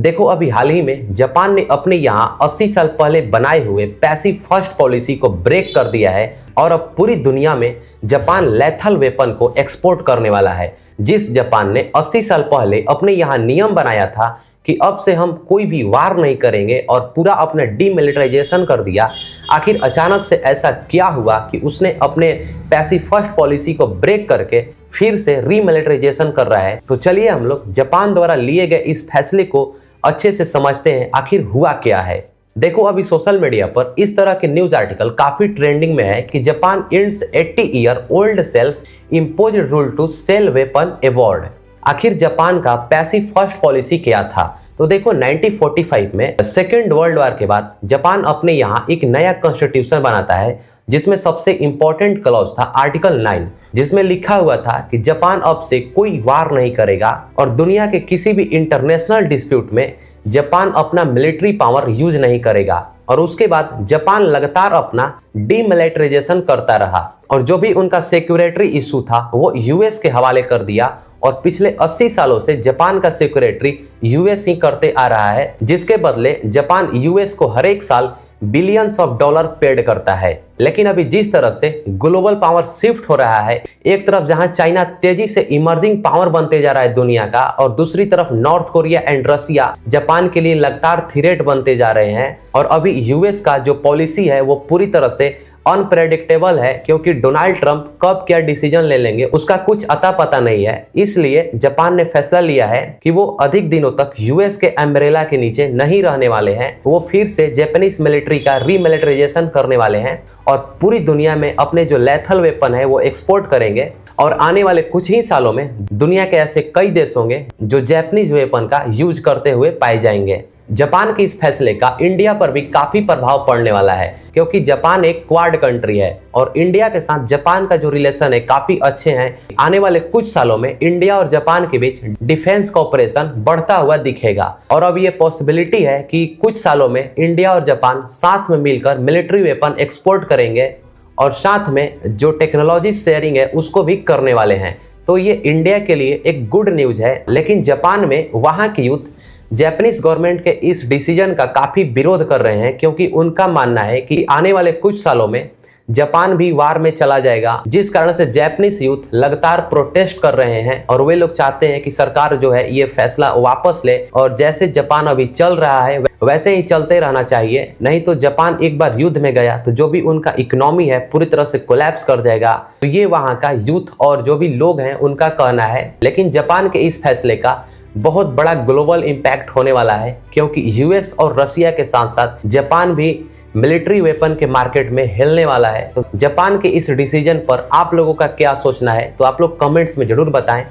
देखो अभी हाल ही में जापान ने अपने यहाँ 80 साल पहले बनाए हुए पैसिव फर्स्ट पॉलिसी को ब्रेक कर दिया है और अब पूरी दुनिया में जापान लेथल वेपन को एक्सपोर्ट करने वाला है। जिस जापान ने 80 साल पहले अपने यहाँ नियम बनाया था कि अब से हम कोई भी वार नहीं करेंगे और पूरा अपने डीमिलिटराइजेशन कर दिया, आखिर अचानक से ऐसा क्या हुआ कि उसने अपने पैसिव फर्स्ट पॉलिसी को ब्रेक करके फिर से रीमिलिटराइजेशन कर रहा है। तो चलिए हम लोग जापान द्वारा लिए गए इस फैसले को अच्छे से समझते हैं आखिर हुआ क्या है। देखो अभी सोशल मीडिया पर इस तरह के न्यूज आर्टिकल काफी ट्रेंडिंग में है कि Japan ends 80 year old self imposed rule to sell weapon abroad. आखिर जापान का पैसिव फर्स्ट पॉलिसी क्या था? तो देखो 1945 में सेकेंड वर्ल्ड वॉर के बाद जापान अपने यहाँ एक नया कॉन्स्टिट्यूशन बनाता है जिसमें सबसे इंपॉर्टेंट क्लॉज था आर्टिकल 9, जिसमें लिखा हुआ था कि जापान अब से कोई वार नहीं करेगा और दुनिया के किसी भी इंटरनेशनल डिस्प्यूट में जापान अपना मिलिट्री पावर यूज नहीं करेगा। और उसके बाद जापान लगातार अपना डीमिलिटराइजेशन करता रहा और जो भी उनका सिक्योरिटी इशू था वो यूएस के हवाले कर दिया और पिछले 80 सालों से जापान का सिक्योरिटी यूएस ही करते आ रहा है, जिसके बदले जापान यूएस को हर एक साल बिलियंस ऑफ डॉलर पेड करता है। लेकिन अभी जिस तरह से ग्लोबल पावर शिफ्ट हो रहा है, एक तरफ जहां चाइना तेजी से इमर्जिंग पावर बनते जा रहा है दुनिया का और दूसरी तरफ north Korea and Russia Japan के लिए लगातार थ्रेट बनते जा रहे हैं और अभी यूएस का जो पॉलिसी है वो पूरी तरह से अनप्रेडिक्टेबल है, क्योंकि डोनाल्ड ट्रंप कब क्या डिसीजन ले लेंगे उसका कुछ अता पता नहीं है। इसलिए जापान ने फैसला लिया है कि वो अधिक दिनों तक यूएस के अम्ब्रेला के नीचे नहीं रहने वाले हैं। वो फिर से जापानीज मिलिट्री का रीमिलिटराइजेशन करने वाले हैं और पूरी दुनिया में अपने जो लेथल वेपन है वो एक्सपोर्ट करेंगे। और आने वाले कुछ ही सालों में दुनिया के ऐसे कई देश होंगे जो जापानीज वेपन का यूज करते हुए पाए जाएंगे। जापान के इस फैसले का इंडिया पर भी काफी प्रभाव पड़ने वाला है, क्योंकि जापान एक क्वाड कंट्री है और इंडिया के साथ जापान का जो रिलेशन है काफी अच्छे हैं। आने वाले कुछ सालों में इंडिया और जापान के बीच डिफेंस कोऑपरेशन बढ़ता हुआ दिखेगा और अब ये पॉसिबिलिटी है कि कुछ सालों में इंडिया और जापान साथ में मिलकर मिलिट्री वेपन एक्सपोर्ट करेंगे और साथ में जो टेक्नोलॉजी शेयरिंग है उसको भी करने वाले हैं। तो ये इंडिया के लिए एक गुड न्यूज है। लेकिन जापान में वहाँ की यूथ जापानीज गवर्नमेंट के इस डिसीजन का काफी विरोध कर रहे हैं, क्योंकि उनका मानना है कि आने वाले कुछ सालों में जापान भी वार में चला जाएगा, जिस कारण से जापानीज यूथ लगातार प्रोटेस्ट कर रहे हैं और वे लोग चाहते हैं कि सरकार जो है ये फैसला वापस ले और जैसे जापान अभी चल रहा है वैसे ही चलते रहना चाहिए। नहीं तो जापान एक बार युद्ध में गया तो जो भी उनका इकोनॉमी है पूरी तरह से कोलैप्स कर जाएगा। तो ये वहाँ का यूथ और जो भी लोग हैं उनका कहना है। लेकिन जापान के इस फैसले का बहुत बड़ा ग्लोबल इम्पैक्ट होने वाला है, क्योंकि यूएस और रशिया के साथ साथ जापान भी मिलिट्री वेपन के मार्केट में हिलने वाला है। तो जापान के इस डिसीजन पर आप लोगों का क्या सोचना है तो आप लोग कमेंट्स में जरूर बताएं।